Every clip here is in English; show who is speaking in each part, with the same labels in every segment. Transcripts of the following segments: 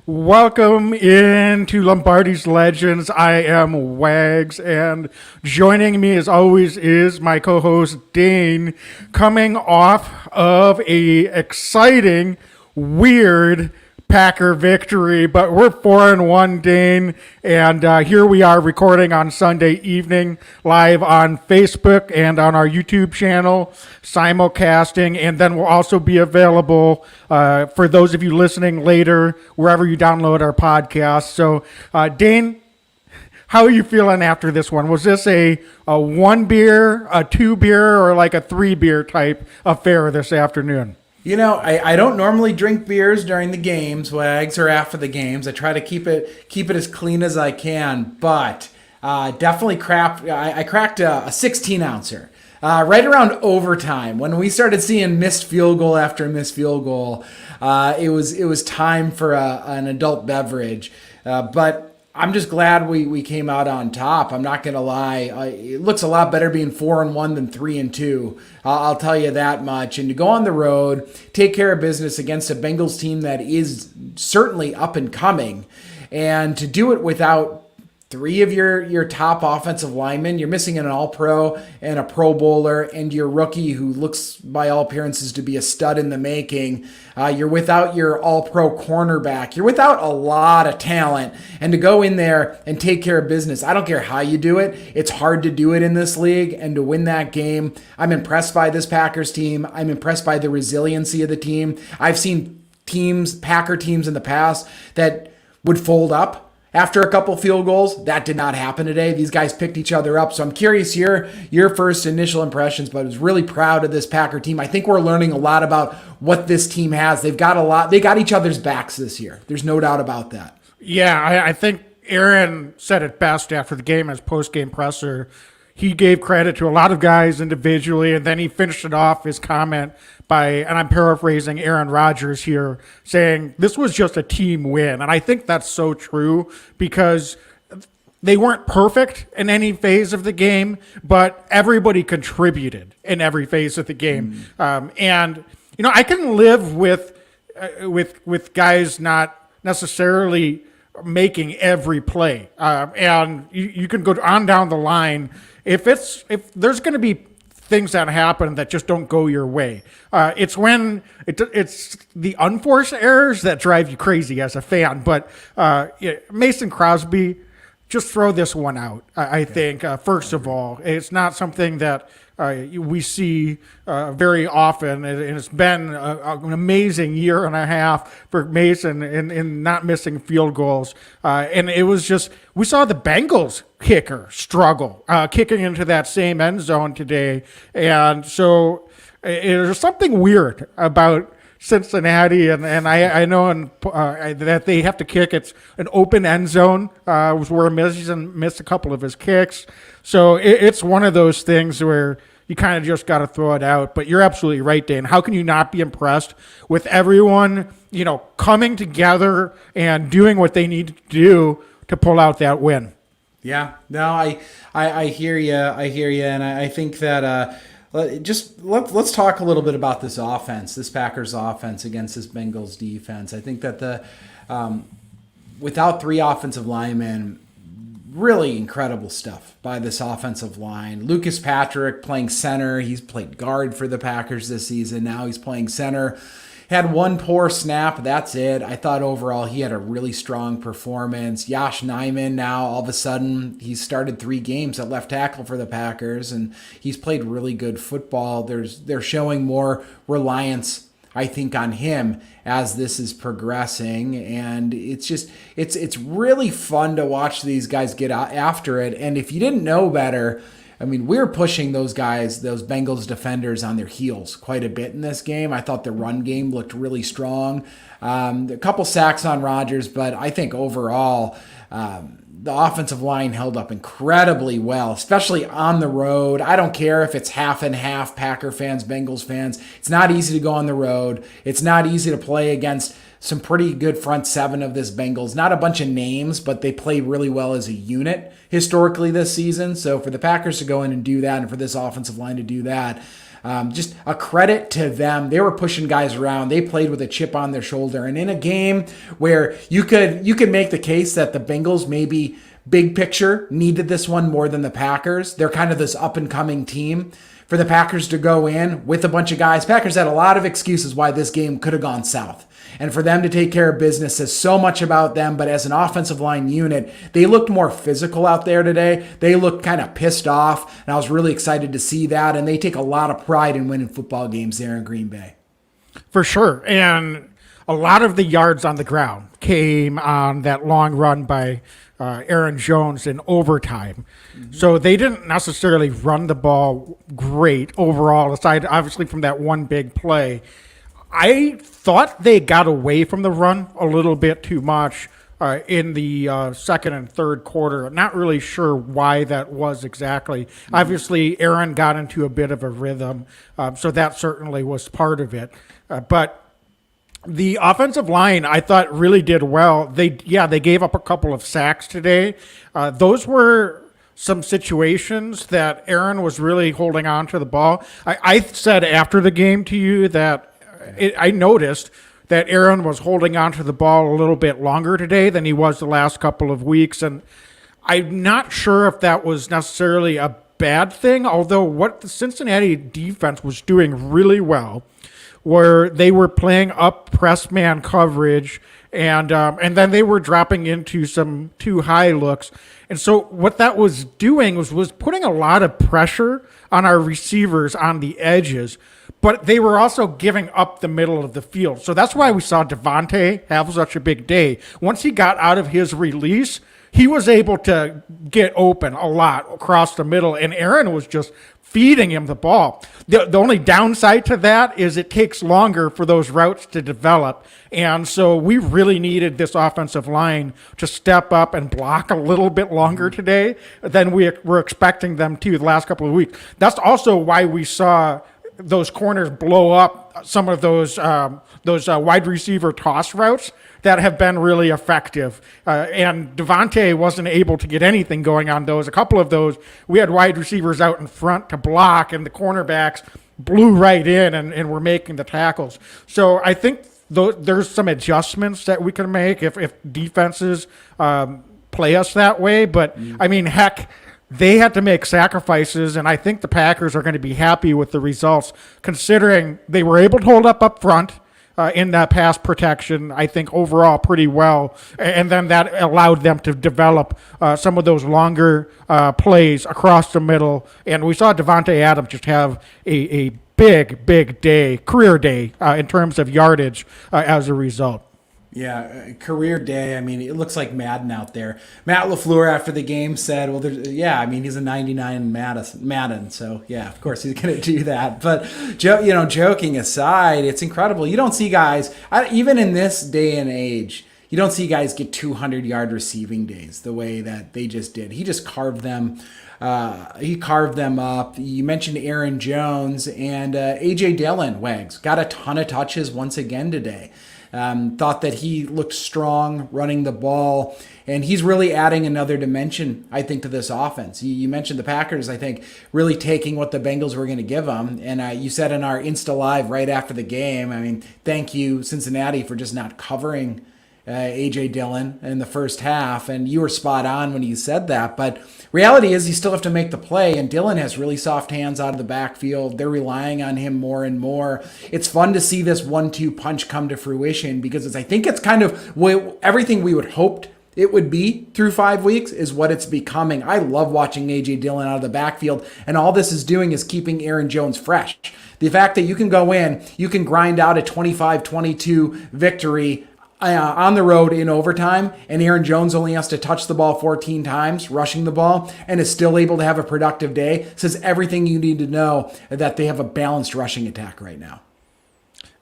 Speaker 1: Welcome into Lombardi's Legends. I am Wags, and joining me as always is my co-host Dane, coming off of a exciting, weird Packer victory. But we're 4-1, Dane, and here we are recording on Sunday evening, live on Facebook and on our YouTube channel, simulcasting, and then we'll also be available for those of you listening later, wherever you download our podcast. So, Dane, how are you feeling after this one? Was this a one beer, a two beer, or like a three beer type affair this afternoon?
Speaker 2: You know, I don't normally drink beers during the games, Wags, or after the games. I try to keep it as clean as I can, but definitely I cracked a 16-ouncer. Right around overtime, when we started seeing missed field goal after missed field goal, it was time for an adult beverage. But I'm just glad we came out on top. I'm not gonna lie. It looks a lot better being 4-1 than 3-2. I'll tell you that much. And to go on the road, take care of business against a Bengals team that is certainly up and coming, and to do it without three of your top offensive linemen. You're missing an all-pro and a pro bowler, and your rookie who looks by all appearances to be a stud in the making. You're without your all-pro cornerback. You're without a lot of talent. And to go in there and take care of business, I don't care how you do it. It's hard to do it in this league, and to win that game, I'm impressed by this Packers team. I'm impressed by the resiliency of the team. I've seen Packer teams in the past that would fold up after a couple field goals. That did not happen today. These guys picked each other up. So I'm curious your first initial impressions, but I was really proud of this Packer team. I think we're learning a lot about what this team has. They've got a lot. They got each other's backs this year. There's no doubt about that.
Speaker 1: Yeah, I think Aaron said it best after the game as post-game presser. He gave credit to a lot of guys individually, and then he finished it off his comment by, and I'm paraphrasing Aaron Rodgers here, saying this was just a team win. And I think that's so true because they weren't perfect in any phase of the game, but everybody contributed in every phase of the game. And, you know, I can live with guys not necessarily making every play. And you can go on down the line. If there's going to be things that happen that just don't go your way, it's when it's the unforced errors that drive you crazy as a fan. But Mason Crosby, just throw this one out. I think first of all, it's not something that we see very often, and it's been an amazing year and a half for Mason in not missing field goals. And it was just, we saw the Bengals kicker struggle kicking into that same end zone today. And so there's something weird about Cincinnati, and I know that they have to kick. It's an open end zone where Mason missed a couple of his kicks. So it's one of those things where you kind of just got to throw it out. But you're absolutely right, Dane. How can you not be impressed with everyone, coming together and doing what they need to do to pull out that win?
Speaker 2: Yeah, no, I hear you. And I think that let's talk a little bit about this offense, this Packers offense against this Bengals defense. I think that without three offensive linemen, really incredible stuff by this offensive line. Lucas Patrick playing center. He's played guard for the Packers this season. Now he's playing center. Had one poor snap. That's it. I thought overall he had a really strong performance. Josh Nijman now, all of a sudden, he's started 3 games at left tackle for the Packers, and he's played really good football. They're showing more reliance, I think, on him as this is progressing. And it's really fun to watch these guys get after it. And if you didn't know better, I mean, we're pushing those guys, those Bengals defenders, on their heels quite a bit in this game. I thought the run game looked really strong. A couple sacks on Rodgers, but I think overall the offensive line held up incredibly well, especially on the road. I don't care if it's half and half, Packer fans, Bengals fans. It's not easy to go on the road. It's not easy to play against some pretty good front seven of this Bengals. Not a bunch of names, but they play really well as a unit historically this season. So for the Packers to go in and do that, and for this offensive line to do that, Just a credit to them. They were pushing guys around. They played with a chip on their shoulder. And in a game where you could make the case that the Bengals maybe big picture needed this one more than the Packers. They're kind of this up and coming team. For the Packers to go in with a bunch of guys, Packers had a lot of excuses why this game could have gone south. And for them to take care of business says so much about them. But as an offensive line unit, they looked more physical out there today. They looked kind of pissed off. And I was really excited to see that. And they take a lot of pride in winning football games there in Green Bay.
Speaker 1: For sure. And a lot of the yards on the ground came on that long run by Aaron Jones in overtime. Mm-hmm. So they didn't necessarily run the ball great overall, aside obviously from that one big play. I thought they got away from the run a little bit too much in the second and third quarter. Not really sure why that was exactly. Mm-hmm. Obviously, Aaron got into a bit of a rhythm, so that certainly was part of it. But the offensive line, I thought, really did well. They gave up a couple of sacks today. Those were some situations that Aaron was really holding on to the ball. I said after the game to you that I noticed that Aaron was holding on to the ball a little bit longer today than he was the last couple of weeks. And I'm not sure if that was necessarily a bad thing, although what the Cincinnati defense was doing really well where they were playing up press man coverage, and then they were dropping into some too high looks. And so what that was doing was putting a lot of pressure on our receivers on the edges, but they were also giving up the middle of the field. So that's why we saw Devontae have such a big day. Once he got out of his release, he was able to get open a lot across the middle, and Aaron was just feeding him the ball. The only downside to that is it takes longer for those routes to develop. And so we really needed this offensive line to step up and block a little bit longer today than we were expecting them to the last couple of weeks. That's also why we saw those corners blow up some of those wide receiver toss routes that have been really effective. And Devontae wasn't able to get anything going on those. A couple of those, we had wide receivers out in front to block, and the cornerbacks blew right in and were making the tackles. So I think there's some adjustments that we can make if defenses play us that way. But, I mean, heck, they had to make sacrifices, and I think the Packers are going to be happy with the results, considering they were able to hold up front in that pass protection, I think overall pretty well. And then that allowed them to develop some of those longer plays across the middle. And we saw Devontae Adams just have a big day, career day in terms of yardage as a result.
Speaker 2: Yeah, career day. I mean, it looks like Madden out there. Matt LaFleur after the game said, well, he's a 99 Madden. So, yeah, of course he's going to do that. But, joking aside, it's incredible. You don't see guys, even in this day and age, you don't see guys get 200-yard receiving days the way that they just did. He just carved them. He carved them up. You mentioned Aaron Jones and A.J. Dillon, Wags, got a ton of touches once again today. Thought that he looked strong running the ball, and he's really adding another dimension, I think, to this offense. You mentioned the Packers, I think, really taking what the Bengals were going to give them, and you said in our Insta Live right after the game, I mean, thank you, Cincinnati, for just not covering A.J. Dillon in the first half, and you were spot on when you said that, but reality is you still have to make the play, and Dillon has really soft hands out of the backfield. They're relying on him more and more. It's fun to see this 1-2 punch come to fruition because I think it's kind of everything we would hoped it would be through 5 weeks is what it's becoming. I love watching A.J. Dillon out of the backfield, and all this is doing is keeping Aaron Jones fresh. The fact that you can go in, you can grind out a 25-22 victory on the road in overtime, and Aaron Jones only has to touch the ball 14 times, rushing the ball, and is still able to have a productive day, says everything you need to know that they have a balanced rushing attack right now.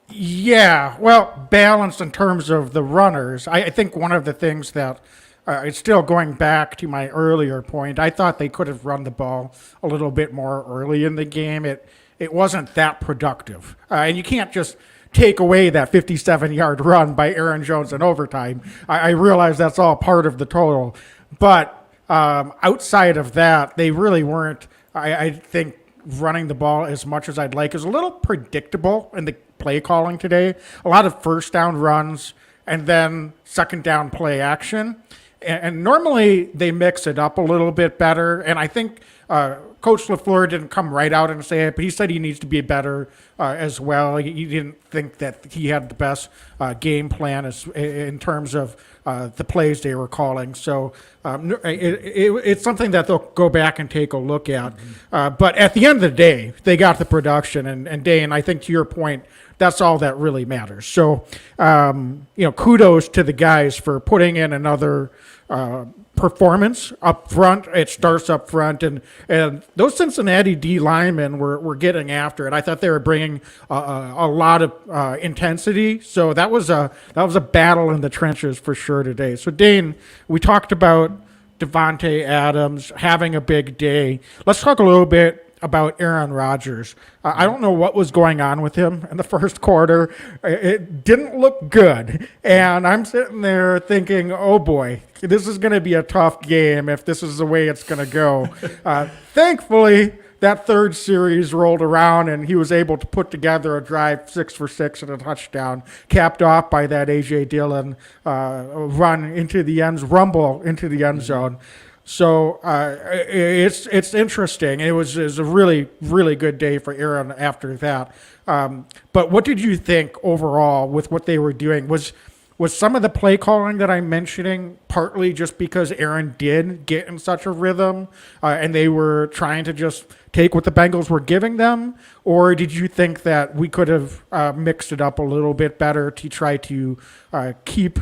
Speaker 1: Yeah, well, balanced in terms of the runners. I think one of the things that it's still going back to my earlier point, I thought they could have run the ball a little bit more early in the game. It wasn't that productive. And you can't just take away that 57-yard run by Aaron Jones in overtime. I realize that's all part of the total. But outside of that, they really weren't, I think, running the ball as much as I'd like. It was a little predictable in the play calling today. A lot of first down runs and then second down play action. And normally they mix it up a little bit better. And I think Coach LaFleur didn't come right out and say it, but he said he needs to be better as well. He didn't think that he had the best game plan in terms of the plays they were calling. So it's something that they'll go back and take a look at. But at the end of the day, they got the production. And Dane, I think to your point, that's all that really matters. So, kudos to the guys for putting in another performance up front. It starts up front, and those Cincinnati D linemen were getting after it. I thought they were bringing a lot of intensity. So that was a battle in the trenches for sure today. So Dane, we talked about Davante Adams having a big day. Let's talk a little bit about Aaron Rodgers. I don't know what was going on with him in the first quarter. It didn't look good. And I'm sitting there thinking, oh boy, this is going to be a tough game if this is the way it's going to go. Thankfully, that third series rolled around and he was able to put together a drive 6 for 6 and a touchdown, capped off by that A.J. Dillon rumble into the end zone. So it's interesting. It was a really, really good day for Aaron after that. But what did you think overall with what they were doing? Was some of the play calling that I'm mentioning partly just because Aaron did get in such a rhythm and they were trying to just take what the Bengals were giving them? Or did you think that we could have mixed it up a little bit better to try to keep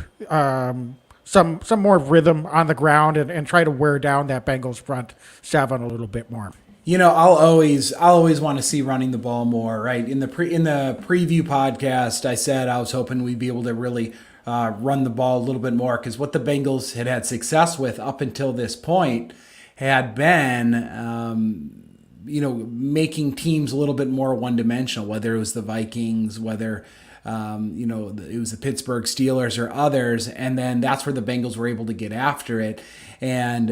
Speaker 1: some more rhythm on the ground and try to wear down that Bengals front seven a little bit more?
Speaker 2: I'll always want to see running the ball more, right? In the preview podcast, I said I was hoping we'd be able to really run the ball a little bit more, because what the Bengals had success with up until this point had been, making teams a little bit more one-dimensional, whether it was the Vikings, whether it was the Pittsburgh Steelers or others, and then that's where the Bengals were able to get after it. And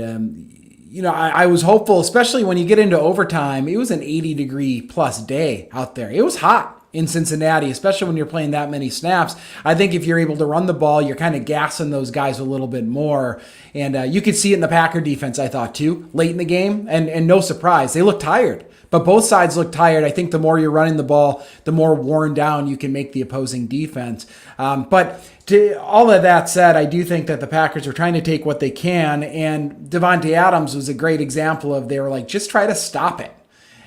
Speaker 2: I was hopeful, especially when you get into overtime. It was an 80-degree plus day out there. It was hot in Cincinnati, especially when you're playing that many snaps. I think if you're able to run the ball, you're kind of gassing those guys a little bit more. And you could see it in the Packer defense, I thought, too, late in the game. And no surprise, they looked tired. But both sides look tired. I think the more you're running the ball, the more worn down you can make the opposing defense. But to all of that said, I do think that the Packers are trying to take what they can. And Davante Adams was a great example of, they were like, just try to stop it.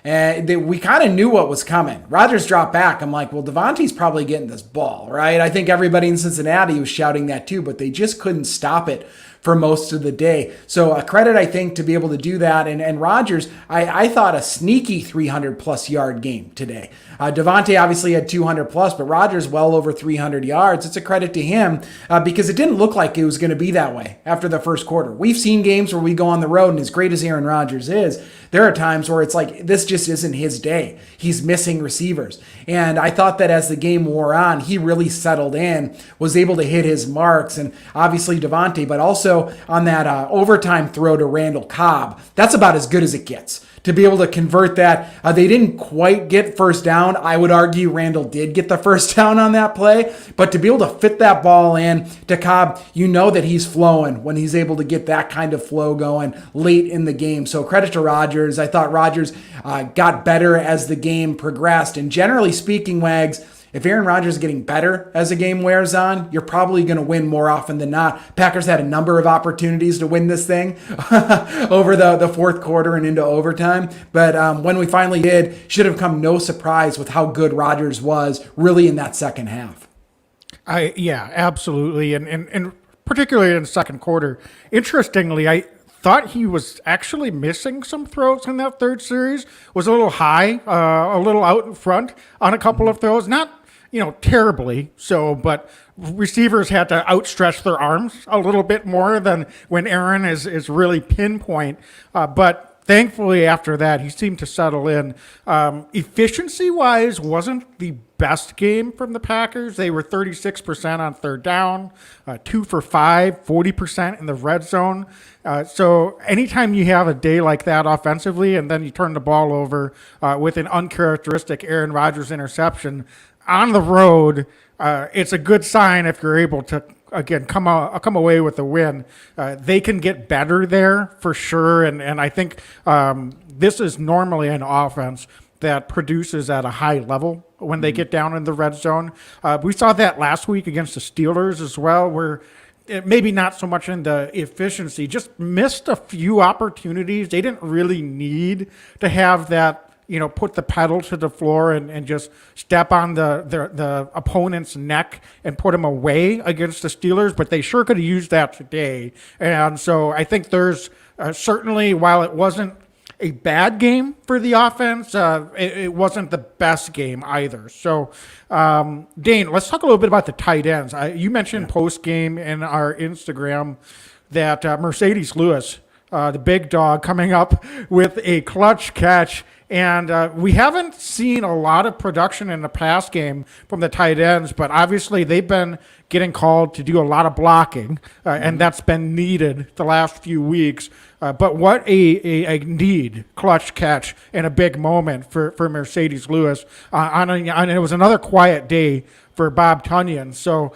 Speaker 2: And we kind of knew what was coming. Rodgers dropped back. I'm like, well, Davante's probably getting this ball, right? I think everybody in Cincinnati was shouting that too, but they just couldn't stop it for most of the day. So a credit, I think, to be able to do that. And Rodgers, I thought a sneaky 300-plus yard game today. Davante obviously had 200-plus, but Rodgers well over 300 yards. It's a credit to him because it didn't look like it was going to be that way after the first quarter. We've seen games where we go on the road, and as great as Aaron Rodgers is, there are times where it's like, this just isn't his day. He's missing receivers. And I thought that as the game wore on, he really settled in, was able to hit his marks, and obviously Davante, but also on that overtime throw to Randall Cobb. That's about as good as it gets. To be able to convert that, they didn't quite get first down. I would argue Randall did get the first down on that play, but to be able to fit that ball in to Cobb, you know that he's flowing when he's able to get that kind of flow going late in the game. So credit to Rodgers. I thought Rodgers got better as the game progressed. And generally speaking, Wags, if Aaron Rodgers is getting better as the game wears on, you're probably going to win more often than not. Packers had a number of opportunities to win this thing over the fourth quarter and into overtime. But when we finally did, should have come no surprise with how good Rodgers was really in that second half.
Speaker 1: Yeah, absolutely. And particularly in the second quarter. Interestingly, I thought he was actually missing some throws in that third series. Was a little high, a little out in front on a couple of throws. Not terribly so, but receivers had to outstretch their arms a little bit more than when Aaron is really pinpoint. But thankfully after that, he seemed to settle in. Efficiency-wise, wasn't the best game from the Packers. They were 36% on third down, 2 for 5, 40% in the red zone. So anytime you have a day like that offensively and then you turn the ball over with an uncharacteristic Aaron Rodgers interception on the road, it's a good sign if you're able to, again, come away with a win. They can get better there for sure. And I think this is normally an offense that produces at a high level when they get down in the red zone. We saw that last week against the Steelers as well, where maybe not so much in the efficiency, just missed a few opportunities. They didn't really need to have that, put the pedal to the floor and just step on the opponent's neck and put them away against the Steelers, but they sure could have used that today. And so I think there's certainly, while it wasn't a bad game for the offense, it wasn't the best game either. So, Dane, let's talk a little bit about the tight ends. You mentioned post-game in our Instagram that Mercedes Lewis, the big dog, coming up with a clutch catch. And we haven't seen a lot of production in the pass game from the tight ends, but obviously they've been getting called to do a lot of blocking, and that's been needed the last few weeks. But what a need clutch catch and a big moment for Mercedes Lewis. And it was another quiet day for Bob Tunyon. So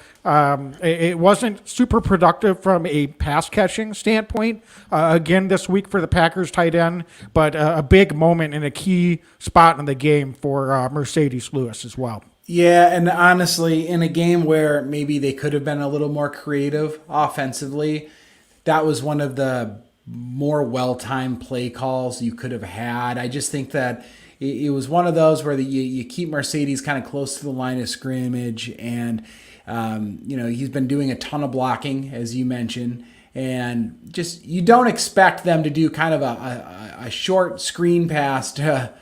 Speaker 1: it wasn't super productive from a pass catching standpoint, again, this week for the Packers tight end, but a big moment and a key spot in the game for Mercedes Lewis as well.
Speaker 2: Yeah, and honestly, in a game where maybe they could have been a little more creative offensively, that was one of the more well-timed play calls you could have had. I just think that it was one of those where you keep Mercedes kind of close to the line of scrimmage, and he's been doing a ton of blocking, as you mentioned, and just you don't expect them to do kind of a short screen pass to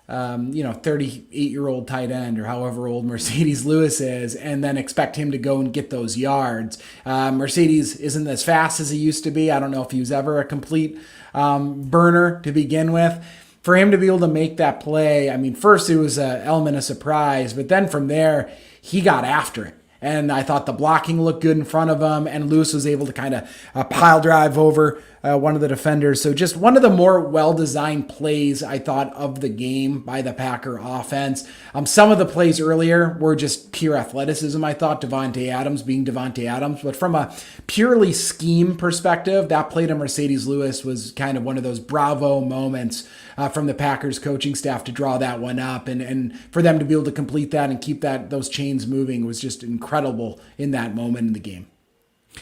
Speaker 2: 38-year-old tight end or however old Mercedes Lewis is, and then expect him to go and get those yards. Mercedes isn't as fast as he used to be. I don't know if he was ever a complete burner to begin with. For him to be able to make that play, I mean, first it was an element of surprise, but then from there, he got after it. And I thought the blocking looked good in front of him, and Lewis was able to kind of pile drive over one of the defenders. So just one of the more well-designed plays, I thought, of the game by the Packer offense. Some of the plays earlier were just pure athleticism, I thought, Davante Adams being Davante Adams. But from a purely scheme perspective, that play to Mercedes Lewis was kind of one of those bravo moments from the Packers coaching staff to draw that one up. And for them to be able to complete that and keep those chains moving was just incredible in that moment in the game.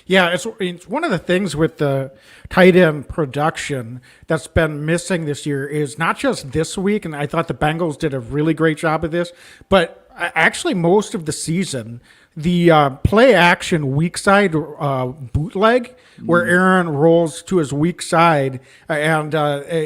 Speaker 1: Yeah, it's one of the things with the tight end production that's been missing this year is not just this week, and I thought the Bengals did a really great job of this, but actually most of the season, the play action weak side bootleg, where Aaron rolls to his weak side and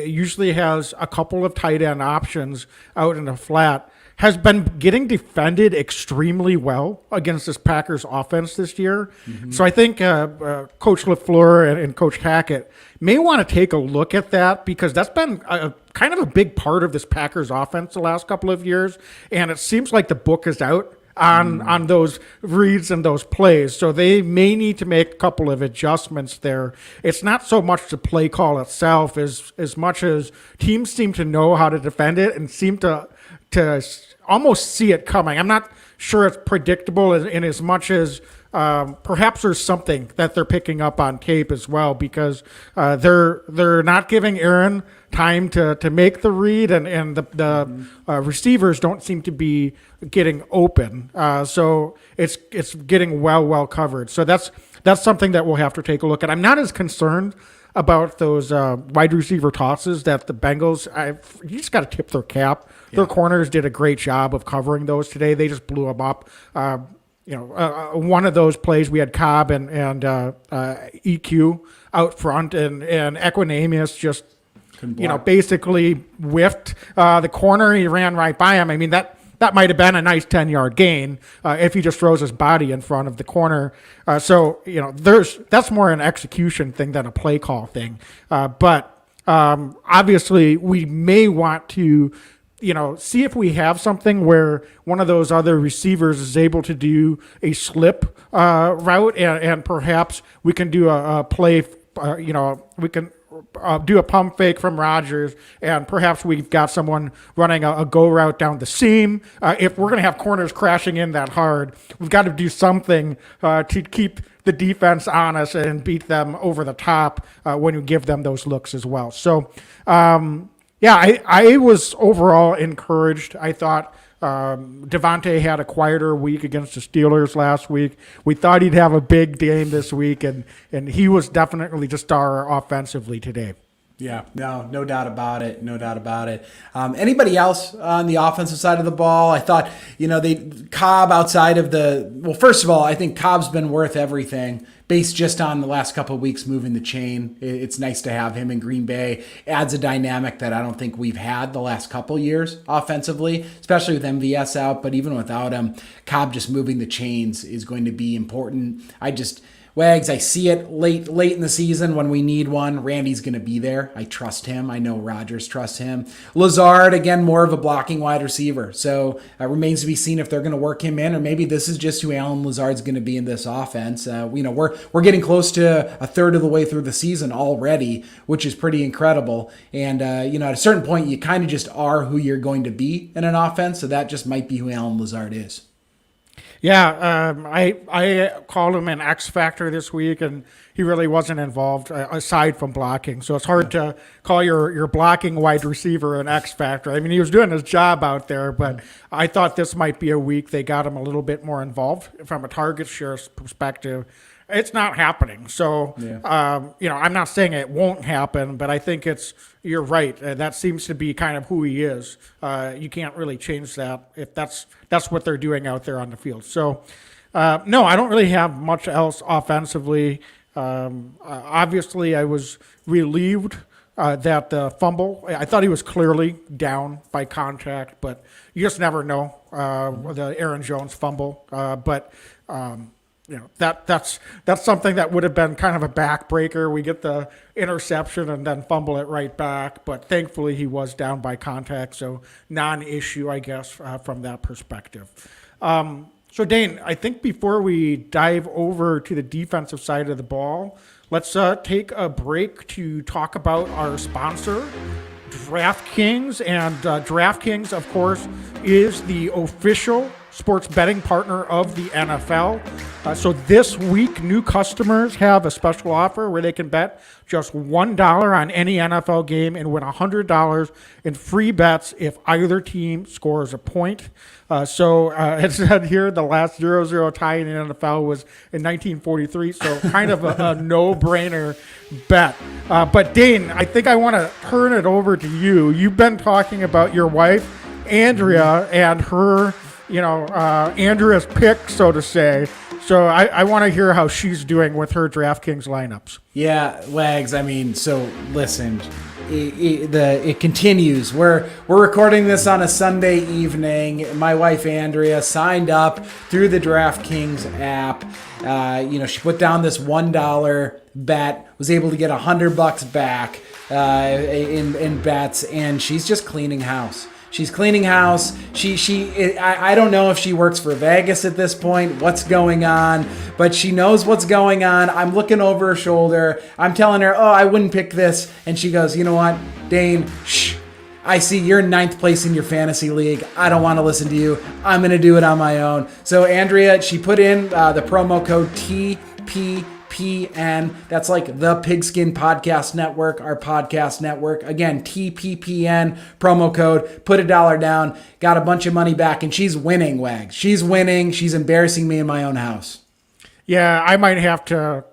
Speaker 1: usually has a couple of tight end options out in the flat, has been getting defended extremely well against this Packers offense this year. Mm-hmm. So I think Coach LaFleur and Coach Hackett may want to take a look at that, because that's been kind of a big part of this Packers offense the last couple of years. And it seems like the book is out on those reads and those plays. So they may need to make a couple of adjustments there. It's not so much the play call itself as much as teams seem to know how to defend it and seem to almost see it coming. I'm not sure it's predictable in as much as perhaps there's something that they're picking up on tape as well, because they're not giving Aaron time to make the read, and the receivers don't seem to be getting open. So it's getting well covered. So that's something that we'll have to take a look at. I'm not as concerned about those wide receiver tosses that the Bengals, you just got to tip their cap. Yeah. Their corners did a great job of covering those today. They just blew them up. One of those plays, we had Cobb and EQ out front, and Adrian Amos just, basically whiffed the corner. He ran right by him. I mean, that might have been a nice 10-yard gain if he just throws his body in front of the corner. So that's more an execution thing than a play call thing. But obviously, we may want to see if we have something where one of those other receivers is able to do a slip route, and perhaps we can do a play. We can do a pump fake from Rodgers, and perhaps we've got someone running a go route down the seam. If we're going to have corners crashing in that hard, we've got to do something to keep the defense honest and beat them over the top when you give them those looks as well. So, I was overall encouraged. I thought Devontae had a quieter week against the Steelers last week. We thought he'd have a big game this week, and he was definitely the star offensively today.
Speaker 2: Yeah, no doubt about it. No doubt about it. Anybody else on the offensive side of the ball? I thought, Cobb outside of first of all, I think Cobb's been worth everything based just on the last couple of weeks moving the chain. It's nice to have him in Green Bay. Adds a dynamic that I don't think we've had the last couple years offensively, especially with MVS out. But even without him, Cobb just moving the chains is going to be important. Wags, I see it late in the season when we need one. Randy's going to be there. I trust him. I know Rodgers trusts him. Lazard, again, more of a blocking wide receiver. So it remains to be seen if they're going to work him in, or maybe this is just who Alan Lazard's going to be in this offense. We're getting close to a third of the way through the season already, which is pretty incredible. And, at a certain point, you kind of just are who you're going to be in an offense. So that just might be who Alan Lazard is.
Speaker 1: Yeah, I called him an X factor this week, and he really wasn't involved aside from blocking. So it's hard to call your blocking wide receiver an X factor. I mean, he was doing his job out there, but I thought this might be a week they got him a little bit more involved from a target share perspective. It's not happening. So, I'm not saying it won't happen, but I think you're right. That seems to be kind of who he is. You can't really change that if that's what they're doing out there on the field. So, no, I don't really have much else offensively. Obviously, I was relieved that the fumble, I thought he was clearly down by contact, but you just never know, the Aaron Jones fumble. That's something that would have been kind of a backbreaker. We get the interception and then fumble it right back. But thankfully, he was down by contact, so non-issue, I guess, from that perspective. So, Dane, I think before we dive over to the defensive side of the ball, let's take a break to talk about our sponsor, DraftKings. And DraftKings, of course, is the official sports betting partner of the NFL. So this week, new customers have a special offer where they can bet just $1 on any NFL game and win $100 in free bets if either team scores a point. It said here the last 0-0 tie in the NFL was in 1943, so kind of a no-brainer bet. But Dane, I think I want to turn it over to you. You've been talking about your wife, Andrea, and her Andrea's pick, so to say. So I want to hear how she's doing with her DraftKings lineups.
Speaker 2: Yeah, Wags. I mean, so listen, it continues. We're recording this on a Sunday evening. My wife Andrea signed up through the DraftKings app. She put down this $1 bet, was able to get $100 back in bets, and she's just cleaning house. She's cleaning house. I don't know if she works for Vegas at this point, what's going on, but she knows what's going on. I'm looking over her shoulder. I'm telling her, I wouldn't pick this. And she goes, you know what, Dane, shh. I see you're in 9th place in your fantasy league. I don't want to listen to you. I'm going to do it on my own. So Andrea, she put in the promo code TPPN. That's like the Pigskin Podcast Network, our podcast network. Again, TPPN promo code. Put $1 down. Got a bunch of money back, and she's winning, Wags. She's winning. She's embarrassing me in my own house.
Speaker 1: Yeah, I might have to,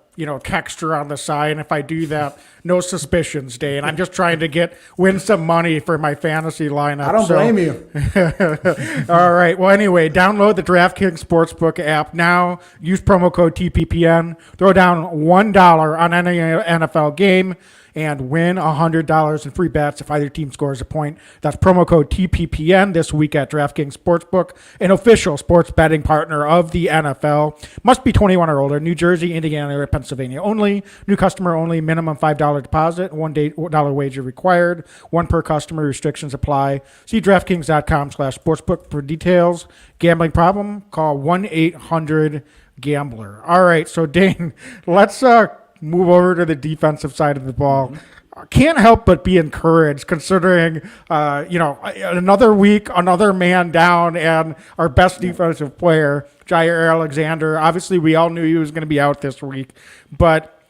Speaker 1: text her on the side. And if I do that, no suspicions, Dane. I'm just trying to win some money for my fantasy lineup.
Speaker 2: I don't blame you.
Speaker 1: All right. Well, anyway, download the DraftKings Sportsbook app now. Use promo code TPPN. Throw down $1 on any NFL game and win $100 in free bets if either team scores a point. That's promo code TPPN this week at DraftKings Sportsbook, an official sports betting partner of the NFL. Must be 21 or older. New Jersey, Indiana, or Pennsylvania only. New customer only. Minimum $5 $5 deposit, $1 wager required, one per customer. Restrictions apply. See DraftKings.com/sportsbook for details. Gambling problem? Call 1-800-GAMBLER. All right, so Dane, let's move over to the defensive side of the ball. Mm-hmm. Can't help but be encouraged considering, another week, another man down, and our best defensive player, Jair Alexander. Obviously, we all knew he was going to be out this week, but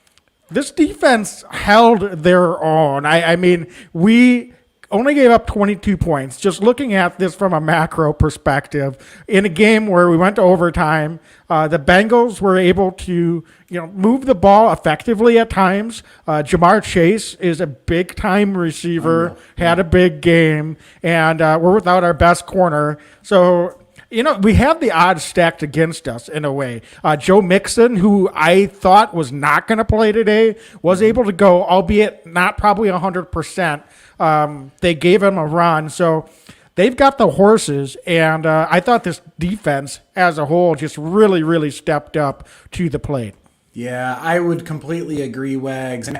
Speaker 1: this defense held their own. I mean, we only gave up 22 points. Just looking at this from a macro perspective, in a game where we went to overtime, the Bengals were able to, move the ball effectively at times. Jamar Chase is a big-time receiver, had a big game, and we're without our best corner. So, we have the odds stacked against us in a way. Joe Mixon, who I thought was not going to play today, was able to go, albeit not probably 100%. They gave him a run. So they've got the horses, and I thought this defense as a whole just really, really stepped up to the plate.
Speaker 2: Yeah, I would completely agree, Wags.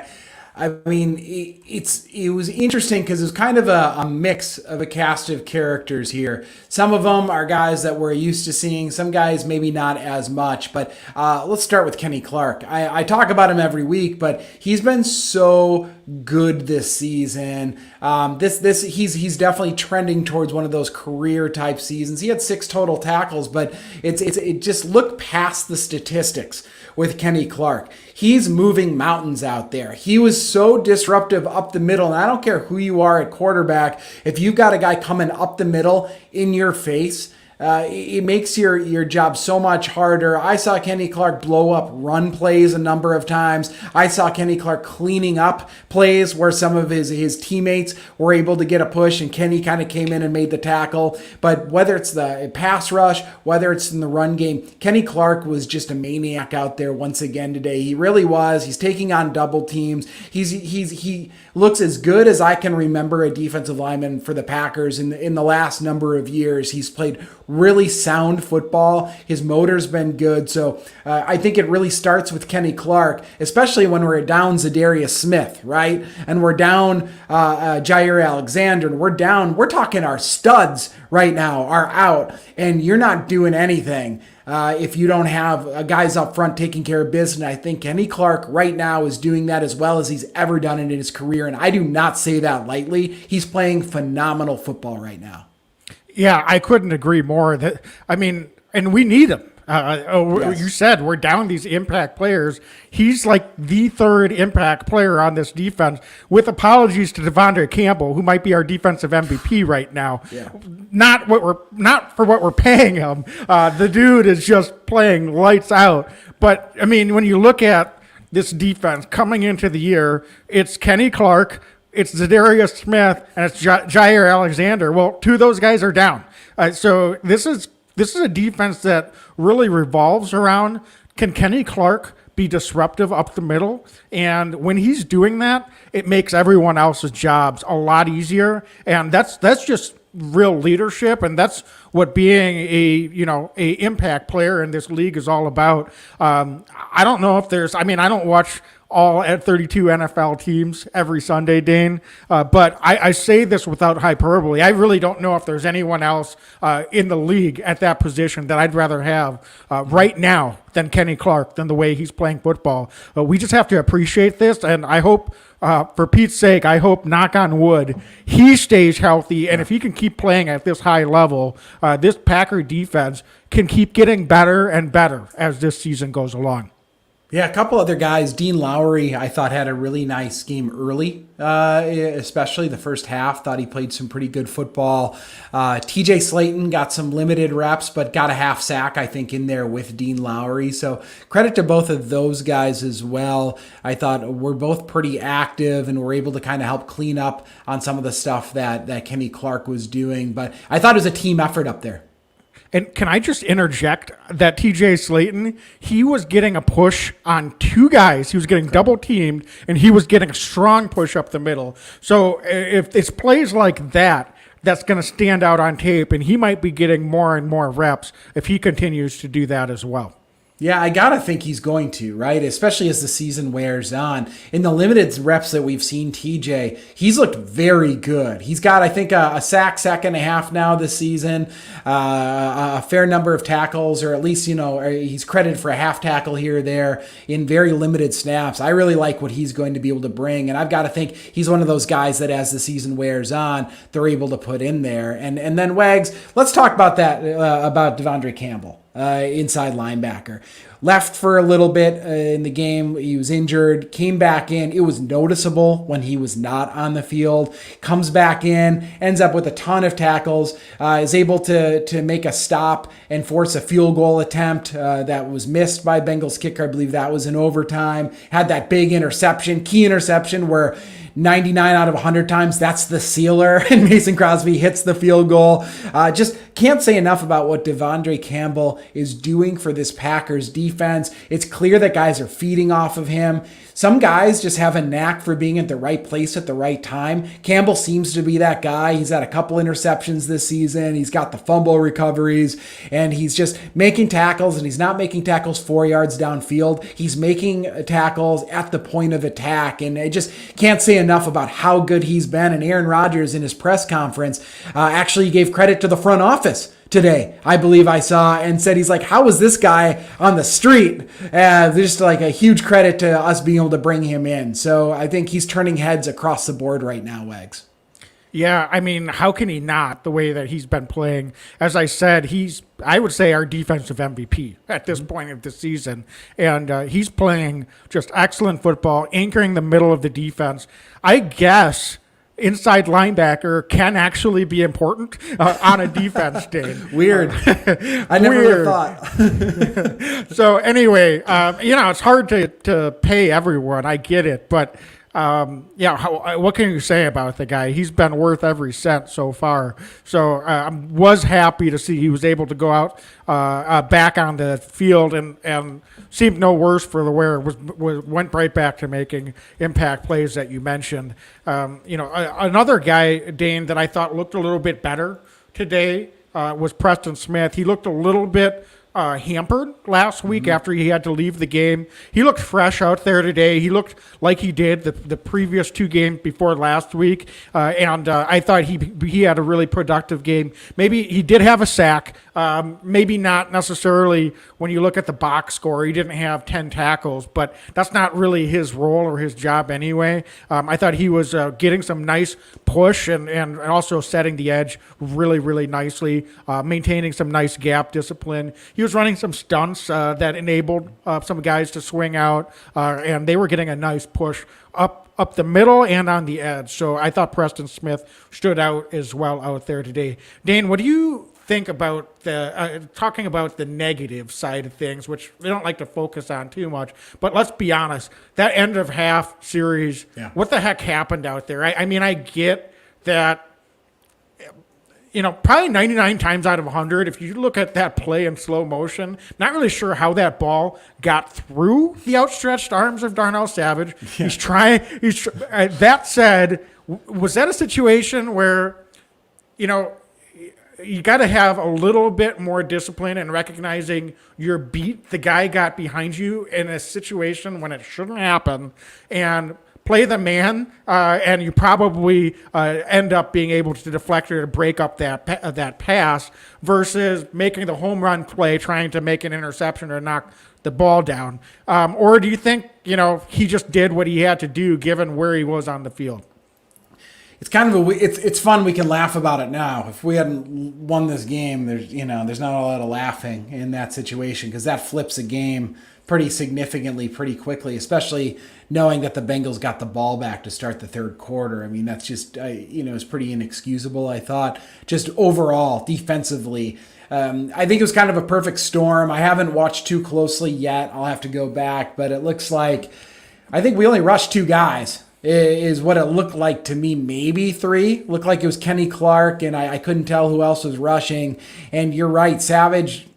Speaker 2: I mean, it was interesting because it was kind of a mix of a cast of characters here. Some of them are guys that we're used to seeing. Some guys maybe not as much. But let's start with Kenny Clark. I talk about him every week, but he's been so good this season. He's definitely trending towards one of those career type seasons. He had 6 total tackles, but it just look past the statistics with Kenny Clark. He's moving mountains out there. He was so disruptive up the middle, and I don't care who you are at quarterback, if you've got a guy coming up the middle in your face, it makes your job so much harder. I saw Kenny Clark blow up run plays a number of times. I saw Kenny Clark cleaning up plays where some of his teammates were able to get a push and Kenny kind of came in and made the tackle. But whether it's the pass rush, whether it's in the run game, Kenny Clark was just a maniac out there once again today. He really was. He's taking on double teams. He looks as good as I can remember a defensive lineman for the Packers in the last number of years. He's played really sound football. His motor's been good. So I think it really starts with Kenny Clark, especially when we're down Zadarius Smith, right? And we're down Jair Alexander, and we're talking our studs right now are out, and you're not doing anything if you don't have guys up front taking care of business. And I think Kenny Clark right now is doing that as well as he's ever done it in his career. And I do not say that lightly. He's playing phenomenal football right now.
Speaker 1: Yeah, I couldn't agree more. And we need him. Yes. You said we're down these impact players. He's like the third impact player on this defense, with apologies to Devondre Campbell, who might be our defensive MVP right now. Yeah. Not for what we're paying him. The dude is just playing lights out. But I mean, when you look at this defense coming into the year, it's Kenny Clark, it's Zadarius Smith, and it's Jair Alexander. Well, 2 of those guys are down. So this is a defense that really revolves around, can Kenny Clark be disruptive up the middle? And when he's doing that, it makes everyone else's jobs a lot easier. And that's just real leadership, and that's what being a impact player in this league is all about. I don't know if I don't watch all at 32 NFL teams every Sunday, Dane. But I say this without hyperbole. I really don't know if there's anyone else in the league at that position that I'd rather have right now than Kenny Clark, than the way he's playing football. We just have to appreciate this, and I hope, for Pete's sake, I hope, knock on wood, he stays healthy, and if he can keep playing at this high level, this Packer defense can keep getting better and better as this season goes along.
Speaker 2: Yeah, a couple other guys. Dean Lowry, I thought, had a really nice game early, especially the first half. Thought he played some pretty good football. TJ Slayton got some limited reps, but got a half sack, I think, in there with Dean Lowry. So credit to both of those guys as well. I thought we're both pretty active and were able to kind of help clean up on some of the stuff that Kenny Clark was doing. But I thought it was a team effort up there.
Speaker 1: And can I just interject that TJ Slayton, he was getting a push on 2 guys. He was getting double teamed, and he was getting a strong push up the middle. So if it's plays like that, that's going to stand out on tape, and he might be getting more and more reps if he continues to do that as well.
Speaker 2: Yeah, I gotta think he's going to, right? Especially as the season wears on. In the limited reps that we've seen TJ, he's looked very good. He's got, I think, a sack and a half now this season, a fair number of tackles, or at least, he's credited for a half tackle here or there in very limited snaps. I really like what he's going to be able to bring, and I've got to think he's one of those guys that as the season wears on, they're able to put in there. And then Wags, let's talk about that, about Devondre Campbell. Inside linebacker. Left for a little bit in the game. He was injured, came back in. It was noticeable when he was not on the field. Comes back in, ends up with a ton of tackles, is able to make a stop and force a field goal attempt that was missed by Bengals kicker. I believe that was in overtime. Had that big key interception where 99 out of 100 times, that's the sealer, and Mason Crosby hits the field goal. Just can't say enough about what Devondre Campbell is doing for this Packers defense. It's clear that guys are feeding off of him. Some guys just have a knack for being at the right place at the right time. Campbell seems to be that guy. He's had a couple interceptions this season. He's got the fumble recoveries, and he's just making tackles, and he's not making tackles 4 yards downfield. He's making tackles at the point of attack, and I just can't say enough about how good he's been. And Aaron Rodgers in his press conference actually gave credit to the front office today, I believe I saw, and said he's like, how was this guy on the street? Just like a huge credit to us being able to bring him in. So I think he's turning heads across the board right now, Wags.
Speaker 1: Yeah, I mean, how can he not, the way that he's been playing? As I said, I would say, our defensive MVP at this point of the season. And he's playing just excellent football, anchoring the middle of the defense. I guess inside linebacker can actually be important on a defense day.
Speaker 2: Weird. I never would have thought.
Speaker 1: So anyway, it's hard to pay everyone. I get it. But what can you say about the guy? He's been worth every cent so far. So I was happy to see he was able to go out back on the field and seemed no worse for the wear. Went right back to making impact plays that you mentioned. Another guy, Dane, that I thought looked a little bit better today was Preston Smith. He looked a little bit hampered last week after he had to leave the game. He looked fresh out there today. He looked like he did the previous two games before last week, and I thought he had a really productive game. Maybe he did have a sack, maybe not necessarily when you look at the box score. He didn't have 10 tackles, but that's not really his role or his job anyway. I thought he was getting some nice push and also setting the edge really, really nicely, maintaining some nice gap discipline. He was running some stunts that enabled some guys to swing out, and they were getting a nice push up the middle and on the edge. So I thought Preston Smith stood out as well out there today. Dane, what do you think about talking about the negative side of things, which we don't like to focus on too much, but let's be honest, that end of half series, What the heck happened out there? I mean, I get that, probably 99 times out of 100, if you look at that play in slow motion, not really sure how that ball got through the outstretched arms of Darnell Savage. Yeah. That said, was that a situation where, you got to have a little bit more discipline in recognizing your beat the guy got behind you in a situation when it shouldn't happen, and play the man, and you probably end up being able to deflect or to break up that pass versus making the home run play, trying to make an interception or knock the ball down. Or do you think, he just did what he had to do given where he was on the field?
Speaker 2: It's kind of it's fun. We can laugh about it now. If we hadn't won this game, there's not a lot of laughing in that situation, because that flips a game pretty significantly, pretty quickly, especially knowing that the Bengals got the ball back to start the third quarter. I mean, that's just, it's pretty inexcusable, I thought. Just overall, defensively, I think it was kind of a perfect storm. I haven't watched too closely yet. I'll have to go back, but it looks like, I think we only rushed two guys, is what it looked like to me. Maybe three. Looked like it was Kenny Clark, and I couldn't tell who else was rushing. And you're right, Savage,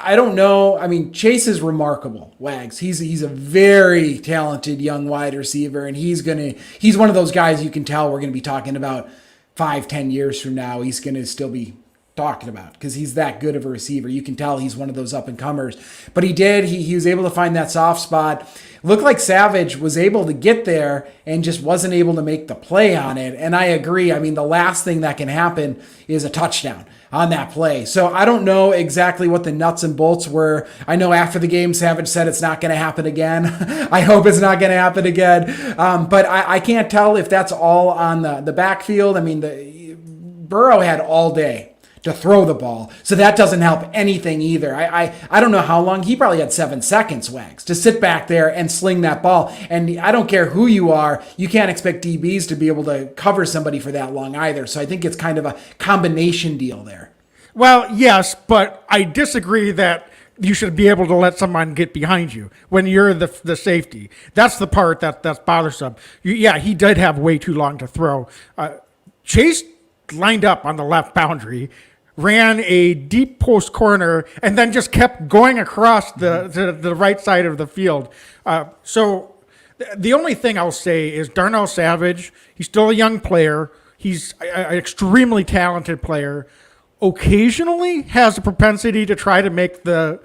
Speaker 2: I don't know. I mean, Chase is remarkable, Wags. He's a very talented young wide receiver, and he's one of those guys you can tell we're going to be talking about 5-10 years from now. He's going to still be talking about because he's that good of a receiver. You can tell he's one of those up-and-comers. But he was able to find that soft spot. Looked like Savage was able to get there and just wasn't able to make the play on it. And I agree. I mean, the last thing that can happen is a touchdown on that play. So I don't know exactly what the nuts and bolts were. I know after the game, Savage said it's not going to happen again. I hope it's not going to happen again. But I can't tell if that's all on the backfield. I mean, Burrow had all day to throw the ball. So that doesn't help anything either. I don't know how long. He probably had 7 seconds, Wags, to sit back there and sling that ball. And I don't care who you are, you can't expect DBs to be able to cover somebody for that long either. So I think it's kind of a combination deal there.
Speaker 1: Well, yes, but I disagree that you should be able to let someone get behind you when you're the safety. That's the part that's bothersome. Yeah, he did have way too long to throw. Chase lined up on the left boundary, ran a deep post corner, and then just kept going across the right side of the field. So the only thing I'll say is Darnell Savage, he's still a young player. He's an extremely talented player. Occasionally has a propensity to try to make the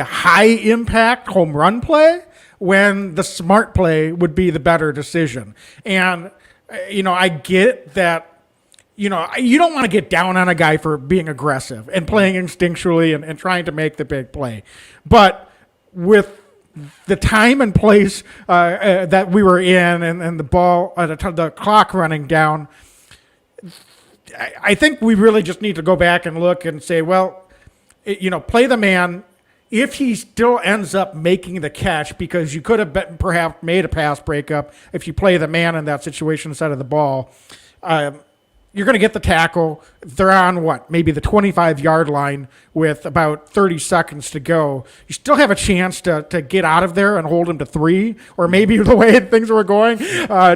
Speaker 1: high impact home run play when the smart play would be the better decision. And, I get that. You don't want to get down on a guy for being aggressive and playing instinctually and trying to make the big play. But with the time and place that we were in and the ball, the clock running down, I think we really just need to go back and look and say, well, play the man. If he still ends up making the catch, because you could have perhaps made a pass breakup if you play the man in that situation instead of the ball, you're going to get the tackle. They're on maybe the 25-yard line with about 30 seconds to go. You still have a chance to get out of there and hold him to 3, or maybe the way things were going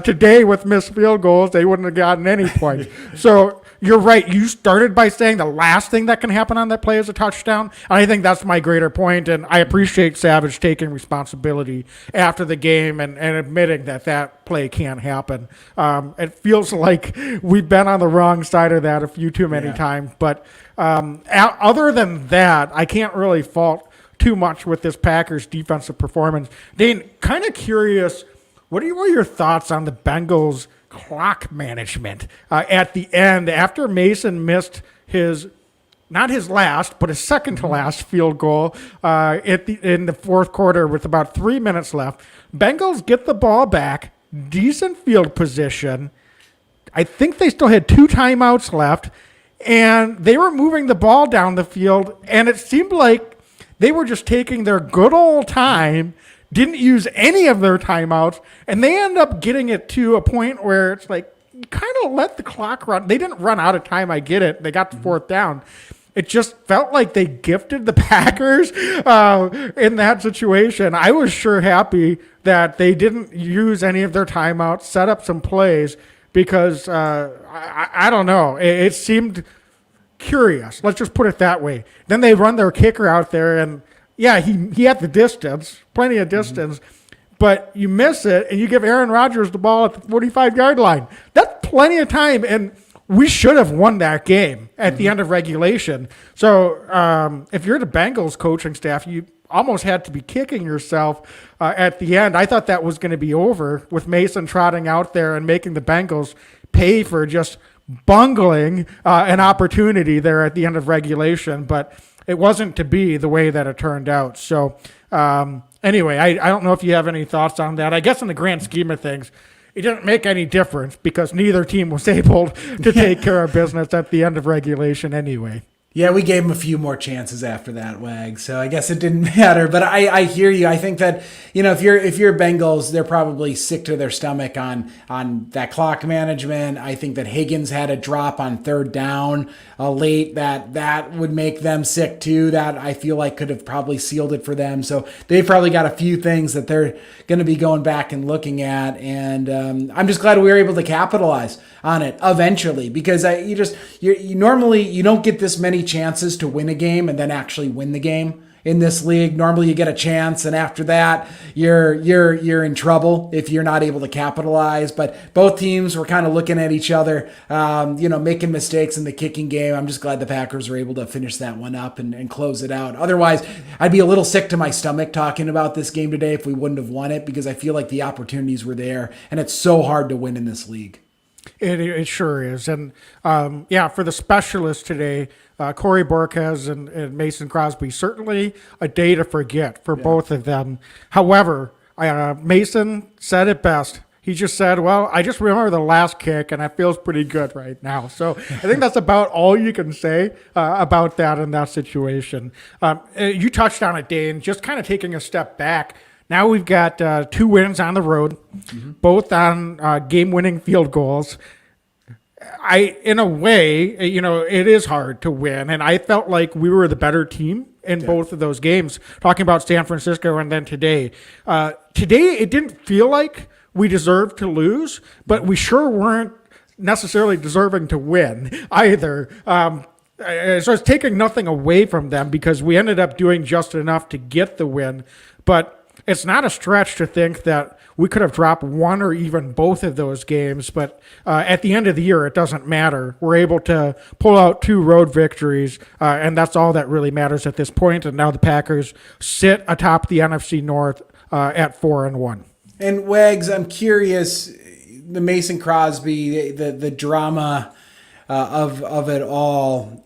Speaker 1: today with missed field goals, they wouldn't have gotten any points. So you're right. You started by saying the last thing that can happen on that play is a touchdown. And I think that's my greater point, and I appreciate Savage taking responsibility after the game and admitting that play can't happen. It feels like we've been on the wrong side of that a few too many times. But other than that, I can't really fault too much with this Packers defensive performance. Dane, kind of curious, what were your thoughts on the Bengals clock management at the end after Mason missed not his last, but his second to last field goal in the fourth quarter with about 3 minutes left? Bengals get the ball back, decent field position. I think they still had 2 timeouts left, and they were moving the ball down the field, and it seemed like they were just taking their good old time, didn't use any of their timeouts, and they end up getting it to a point where it's like, you kind of let the clock run. They didn't run out of time, I get it. They got the fourth down. It just felt like they gifted the Packers in that situation. I was sure happy that they didn't use any of their timeouts, set up some plays, because I don't know. It seemed curious. Let's just put it that way. Then they run their kicker out there, and yeah, he had the distance, plenty of distance, but you miss it, and you give Aaron Rodgers the ball at the 45-yard line. That's plenty of time, and we should have won that game at the end of regulation. So if you're the Bengals coaching staff, you almost had to be kicking yourself at the end. I thought that was going to be over with Mason trotting out there and making the Bengals pay for just bungling an opportunity there at the end of regulation, but it wasn't to be the way that it turned out. So anyway, I don't know if you have any thoughts on that. I guess in the grand scheme of things, it didn't make any difference because neither team was able to take care of business at the end of regulation anyway.
Speaker 2: Yeah, we gave him a few more chances after that, Wag. So I guess it didn't matter. But I hear you. I think that, if you're Bengals, they're probably sick to their stomach on that clock management. I think that Higgins had a drop on third down late that would make them sick too. That I feel like could have probably sealed it for them. So they've probably got a few things that they're going to be going back and looking at. And I'm just glad we were able to capitalize on it eventually, because you normally don't get this many chances to win a game and then actually win the game. in this league. Normally you get a chance, and after that, you're in trouble if you're not able to capitalize. But both teams were kind of looking at each other, making mistakes in the kicking game. I'm just glad the Packers were able to finish that one up and close it out. Otherwise, I'd be a little sick to my stomach talking about this game today if we wouldn't have won it, because I feel like the opportunities were there, and it's so hard to win in this league.
Speaker 1: It sure is. And for the specialists today, Corey Borkes and Mason Crosby, certainly a day to forget for both of them. However, Mason said it best. He just said, well, I just remember the last kick, and it feels pretty good right now. So I think that's about all you can say about that in that situation. You touched on it, Dane, just kind of taking a step back. Now we've got 2 wins on the road, both on game-winning field goals. In a way, it is hard to win, and I felt like we were the better team in both of those games. Talking about San Francisco and then today. Today, it didn't feel like we deserved to lose, but we sure weren't necessarily deserving to win either. So it's taking nothing away from them because we ended up doing just enough to get the win, but it's not a stretch to think that we could have dropped one or even both of those games, but at the end of the year, it doesn't matter. We're able to pull out 2 road victories, and that's all that really matters at this point. And now the Packers sit atop the NFC North at 4-1.
Speaker 2: And Wags, I'm curious, the Mason Crosby, the drama of it all.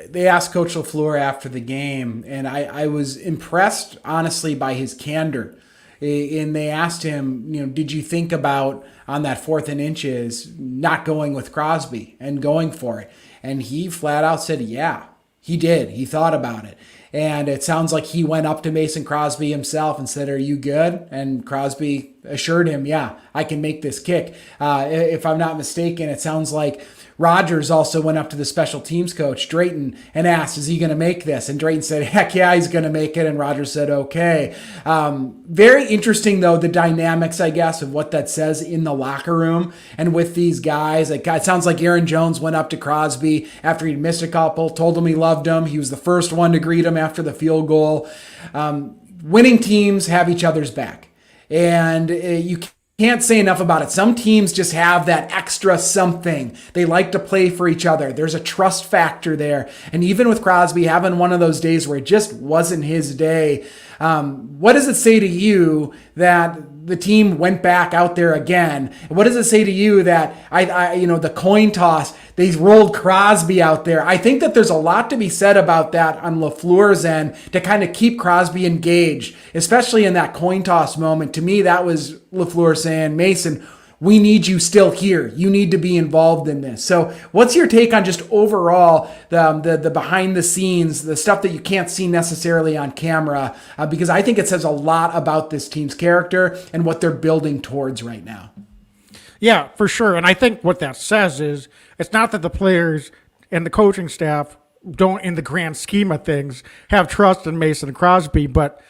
Speaker 2: They asked Coach LaFleur after the game, and I was impressed, honestly, by his candor. And they asked him, did you think about on that 4th and inches not going with Crosby and going for it? And he flat out said, yeah, he did. He thought about it. And it sounds like he went up to Mason Crosby himself and said, are you good? And Crosby assured him, yeah, I can make this kick. If I'm not mistaken, it sounds like Rodgers also went up to the special teams coach, Drayton, and asked, is he going to make this? And Drayton said, heck yeah, he's going to make it. And Rodgers said, okay. Very interesting, though, the dynamics, I guess, of what that says in the locker room and with these guys. It sounds like Aaron Jones went up to Crosby after he'd missed a couple, told him he loved him. He was the first one to greet him after the field goal. Winning teams have each other's back. And you can't say enough about it. Some teams just have that extra something. They like to play for each other. There's a trust factor there. And even with Crosby having one of those days where it just wasn't his day, what does it say to you that the team went back out there again? What does it say to you that the coin toss, they rolled Crosby out there? I think that there's a lot to be said about that on LaFleur's end to kind of keep Crosby engaged, especially in that coin toss moment. To me, that was LaFleur saying, Mason, we need you still here. You need to be involved in this. So what's your take on just overall the behind the scenes, the stuff that you can't see necessarily on camera? Because I think it says a lot about this team's character and what they're building towards right now.
Speaker 1: Yeah, for sure. And I think what that says is it's not that the players and the coaching staff don't, in the grand scheme of things, have trust in Mason Crosby, but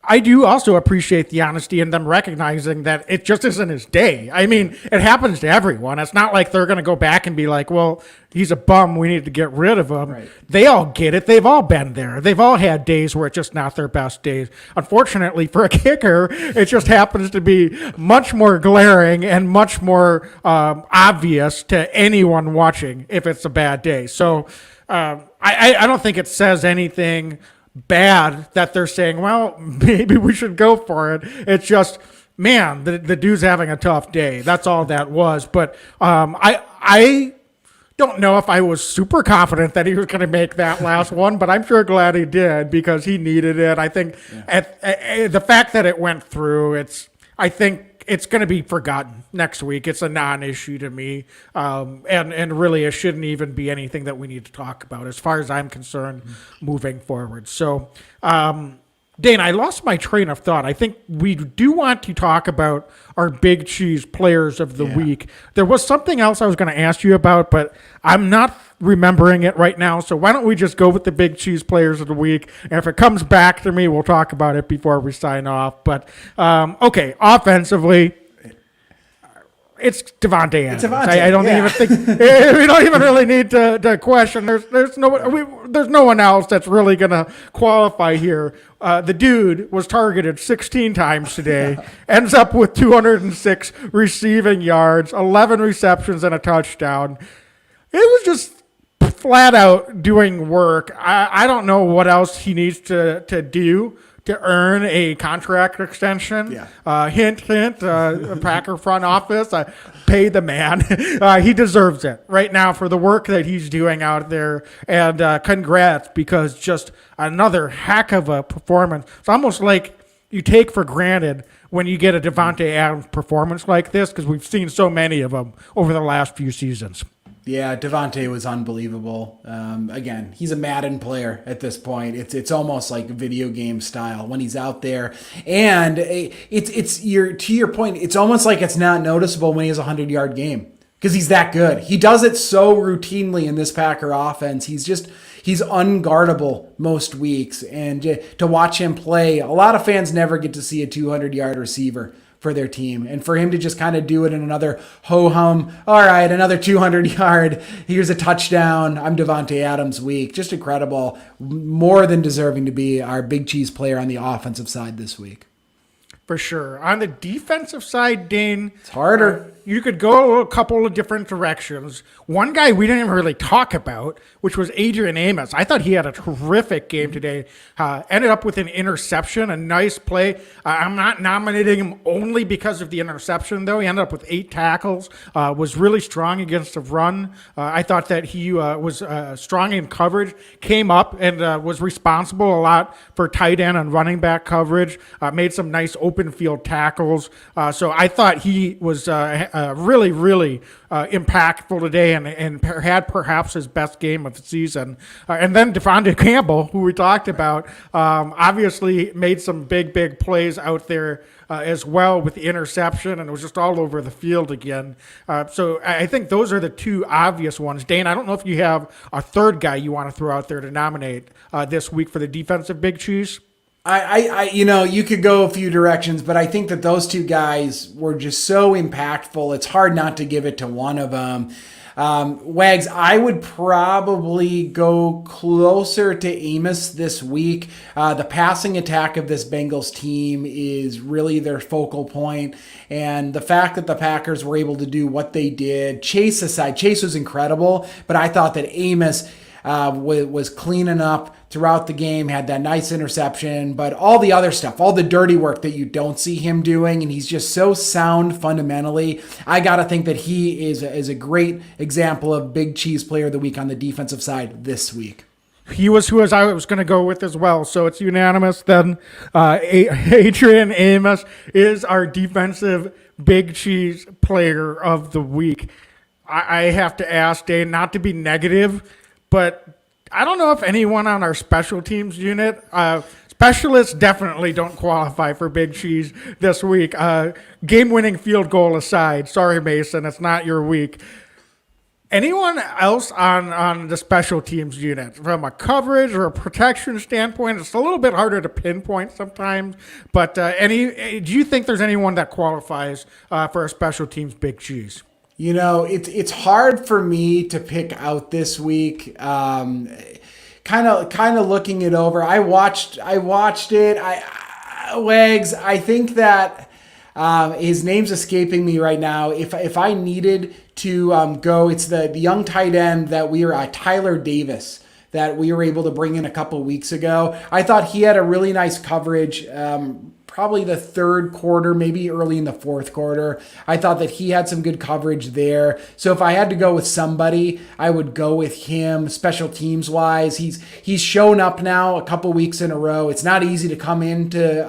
Speaker 1: I do also appreciate the honesty in them recognizing that it just isn't his day. I mean, it happens to everyone. It's not like they're going to go back and be like, well, he's a bum, we need to get rid of him. Right. They all get it. They've all been there. They've all had days where it's just not their best days. Unfortunately, for a kicker, it just happens to be much more glaring and much more obvious to anyone watching if it's a bad day. So I don't think it says anything bad that they're saying, well, maybe we should go for it. It's just, man, the dude's having a tough day. That's all that was. But I don't know if I was super confident that he was going to make that last one, but I'm sure glad he did because he needed it. I think the fact that it went through, I think it's going to be forgotten next week. It's a non-issue to me, and really it shouldn't even be anything that we need to talk about as far as I'm concerned moving forward. So, Dane, I lost my train of thought. I think we do want to talk about our Big Cheese players of the week. There was something else I was going to ask you about, but I'm not remembering it right now. So why don't we just go with the Big Cheese players of the week? And if it comes back to me, we'll talk about it before we sign off. But, okay, offensively, It's Devontae Adams.
Speaker 2: Devontae,
Speaker 1: I don't even think we don't even really need to question. There's no one else that's really going to qualify here. The dude was targeted 16 times today, ends up with 206 receiving yards, 11 receptions, and a touchdown. It was just flat out doing work. I don't know what else he needs to do to earn a contract extension. Hint, Packer front office, pay the man. He deserves it right now for the work that he's doing out there. And congrats, because just another heck of a performance. It's almost like you take for granted when you get a Devontae Adams performance like this, because we've seen so many of them over the last few seasons.
Speaker 2: Yeah, Devontae was unbelievable. Again, he's a Madden player at this point. It's almost like video game style when he's out there, and to your point. It's almost like it's not noticeable when he has a 100-yard game because he's that good. He does it so routinely in this Packer offense. He's unguardable most weeks, and to watch him play, a lot of fans never get to see a 200-yard receiver for their team. And for him to just kind of do it in another ho-hum, all right, another 200-yard, here's a touchdown, I'm Devontae Adams week. Just incredible. More than deserving to be our big cheese player on the offensive side this week.
Speaker 1: For sure. On the defensive side, Dane,
Speaker 2: it's harder.
Speaker 1: You could go a couple of different directions. One guy we didn't even really talk about, which was Adrian Amos. I thought he had a terrific game today. Ended up with an interception, a nice play. I'm not nominating him only because of the interception, though. He ended up with 8 tackles, was really strong against the run. I thought that he was strong in coverage, came up and was responsible a lot for tight end and running back coverage, made some nice open field tackles. So I thought he was really, really impactful today and had perhaps his best game of the season. And then Devontae Campbell, who we talked about, obviously made some big plays out there as well with the interception, and it was just all over the field again. So I think those are the two obvious ones. Dane, I don't know if you have a third guy you want to throw out there to nominate this week for the defensive big cheese.
Speaker 2: You could go a few directions, but I think that those two guys were just so impactful. It's hard not to give it to one of them. Wags, I would probably go closer to Amos this week. The passing attack of this Bengals team is really their focal point, and the fact that the Packers were able to do what they did, Chase aside, Chase was incredible, but I thought that Amos was cleaning up throughout the game, had that nice interception, but all the other stuff, all the dirty work that you don't see him doing, and he's just so sound fundamentally. I got to think that he is a great example of big cheese player of the week on the defensive side this week.
Speaker 1: He was who I was going to go with as well, so it's unanimous. Then Adrian Amos is our defensive big cheese player of the week. I have to ask Dane, not to be negative, but I don't know if anyone on our special teams unit, specialists definitely don't qualify for big cheese this week. Game-winning field goal aside, sorry, Mason, it's not your week. Anyone else on the special teams unit, from a coverage or a protection standpoint, it's a little bit harder to pinpoint sometimes, but do you think there's anyone that qualifies for a special teams big cheese?
Speaker 2: You know, it's hard for me to pick out this week. Kind of looking it over. I watched it. Wags, I think that his name's escaping me right now. If I needed to go, it's the young tight end that we are Tyler Davis that we were able to bring in a couple weeks ago. I thought he had a really nice coverage. Probably the third quarter, maybe early in the fourth quarter. I thought that he had some good coverage there. So if I had to go with somebody, I would go with him. Special teams wise, he's shown up now a couple weeks in a row. It's not easy to come into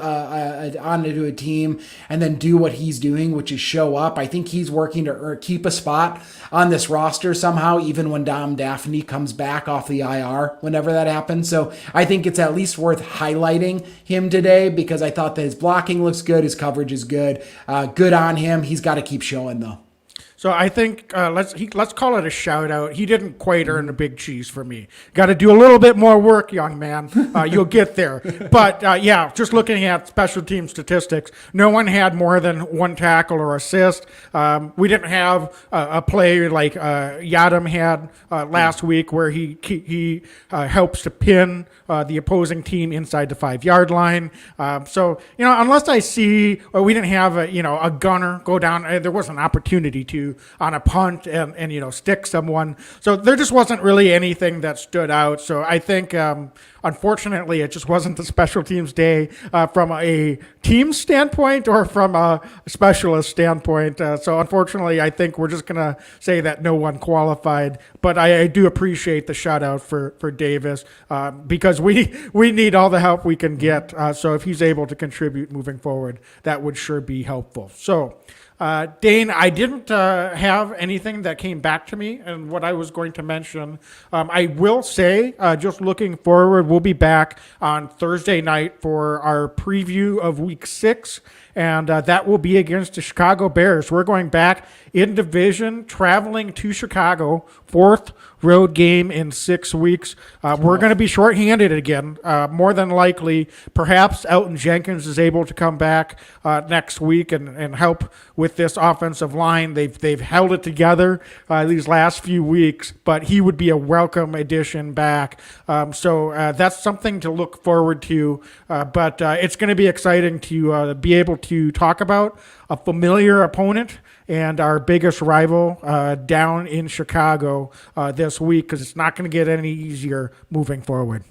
Speaker 2: onto a team and then do what he's doing, which is show up. I think he's working to keep a spot on this roster somehow, even when Dom Daphne comes back off the IR, whenever that happens. So I think it's at least worth highlighting him today because I thought that his blocking looks good, his coverage is good. Good on him. He's got to keep showing though.
Speaker 1: So I think let's call it a shout out. He didn't quite earn a big cheese for me. Got to do a little bit more work, young man. You'll get there. But yeah, just looking at special team statistics, no one had more than one tackle or assist. We didn't have a play like Yadam had last week where he helps to pin the opposing team inside the 5-yard line. So unless I see, or we didn't have a gunner go down, there was an opportunity to on a punt and stick someone. So there just wasn't really anything that stood out. So I think unfortunately it just wasn't the special teams day from a team standpoint or from a specialist standpoint. So unfortunately I think we're just gonna say that no one qualified. But I do appreciate the shout out for Davis because we need all the help we can get. So if he's able to contribute moving forward, that would sure be helpful. So Dane, I didn't have anything that came back to me and what I was going to mention. I will say, just looking forward, we'll be back on Thursday night for our preview of Week 6, and that will be against the Chicago Bears. We're going back in division, traveling to Chicago, 4th road game in 6 weeks. We're going to be shorthanded again, more than likely. Perhaps Elton Jenkins is able to come back next week and help with this offensive line. They've held it together these last few weeks, but he would be a welcome addition back. So that's something to look forward to. But it's going to be exciting to be able to talk about a familiar opponent and our biggest rival down in Chicago this week, because it's not going to get any easier moving forward.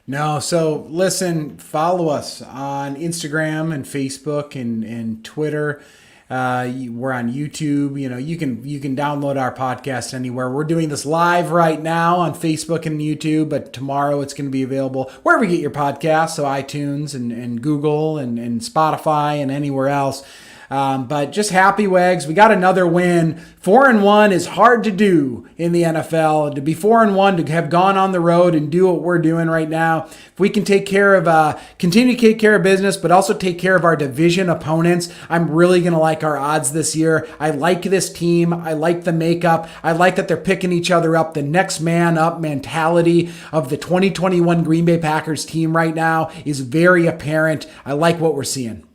Speaker 2: No, so listen, follow us on Instagram and Facebook and Twitter. We're on YouTube. You can download our podcast anywhere. We're doing this live right now on Facebook and YouTube, but tomorrow it's going to be available wherever you get your podcasts, so iTunes and Google and Spotify and anywhere else. But just happy, Wags. We got another win. 4-1 is hard to do in the NFL. To be 4-1, to have gone on the road and do what we're doing right now. If we can continue to take care of business, but also take care of our division opponents, I'm really going to like our odds this year. I like this team. I like the makeup. I like that they're picking each other up. The next man up mentality of the 2021 Green Bay Packers team right now is very apparent. I like what we're seeing.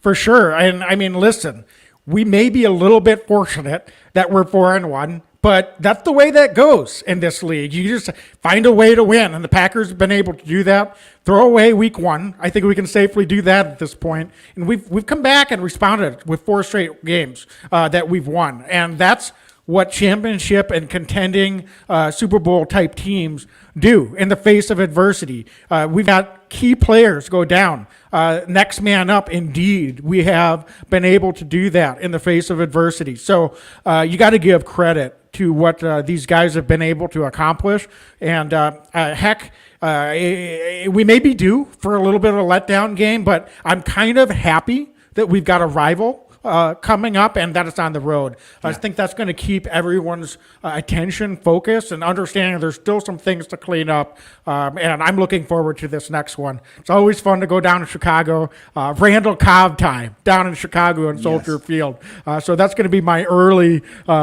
Speaker 1: For sure. And I mean, listen, we may be a little bit fortunate that we're 4-1, but that's the way that goes in this league. You just find a way to win, and the Packers have been able to do that. Throw away week 1. I think we can safely do that at this point. And we've come back and responded with 4 straight games that we've won. And that's what championship and contending Super Bowl type teams do in the face of adversity. We've got key players go down. Next man up, indeed. We have been able to do that in the face of adversity. So you got to give credit to what these guys have been able to accomplish. And heck, we may be due for a little bit of a letdown game, but I'm kind of happy that we've got a rival coming up and that it's on the road. I think that's going to keep everyone's attention focused and understanding there's still some things to clean up. And I'm looking forward to this next one. It's always fun to go down to Chicago. Randall Cobb time down in Chicago and Soldier Field. So that's going to be my early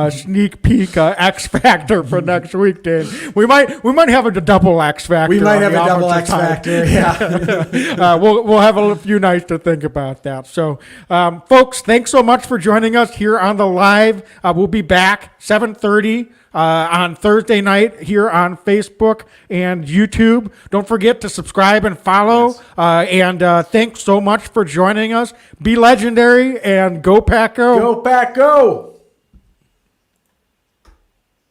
Speaker 1: sneak peek X Factor for next week, Dave. We might have a double X Factor.
Speaker 2: We might have a double X Factor. Yeah.
Speaker 1: We'll have a few nights to think about that. So, folks, thanks so much for joining us here on the live. We'll be back 7:30 on Thursday night here on Facebook and YouTube. Don't forget to subscribe and follow. Yes. And thanks so much for joining us. Be legendary and go Pack Go.
Speaker 2: Go Pack Go.